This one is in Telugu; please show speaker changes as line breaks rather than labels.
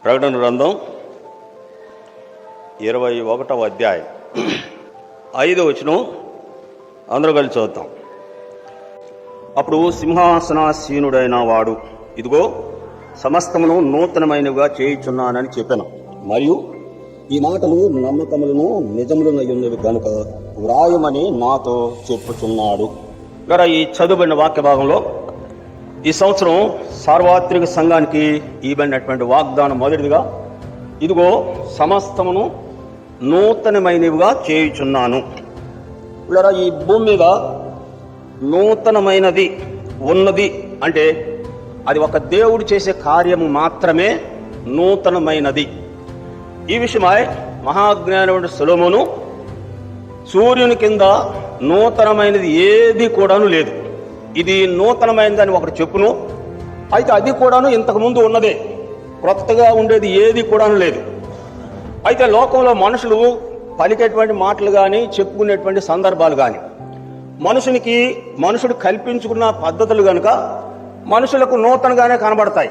ప్రకటన గ్రంథం 21వ అధ్యాయం 5వ వచనం అందరూ కలిసి చూద్దాం. అప్పుడు సింహాసనాసీనుడైన వాడు, ఇదిగో సమస్తమును నూతనమైనవిగా చేయుచున్నానని చెప్పాను, మరియు ఈ మాటలు నమ్మకములను నిజములనయున్నవి కనుక వ్రాయమని నాతో చెప్పుచున్నాడు. గర ఈ చదువుబడిన వాక్య భాగంలో ఈ సంవత్సరం సార్వత్రిక సంఘానికి ఇవ్వబడినటువంటి వాగ్దానం మొదటిదిగా, ఇదిగో సమస్తమును నూతనమైనవిగా చేయుచున్నాను. ఇలా ఈ భూమి మీద నూతనమైనది ఉన్నది అంటే అది ఒక దేవుడు చేసే కార్యము మాత్రమే నూతనమైనది. ఈ విషయమై మహాజ్ఞానుడు సొలొమోను సూర్యుని కింద నూతనమైనది ఏది కూడాను లేదు, ఇది నూతనమైనదని ఒకటి చెప్పును, అయితే అది కూడాను ఇంతకుముందు ఉన్నదే, క్రొత్తగా ఉండేది ఏది కూడాను లేదు. అయితే లోకంలో మనుషులు పలికేటువంటి మాటలు కానీ చెప్పుకునేటువంటి సందర్భాలు కానీ మనుషుడు కల్పించుకున్న పద్ధతులు కనుక మనుషులకు నూతనగానే కనబడతాయి.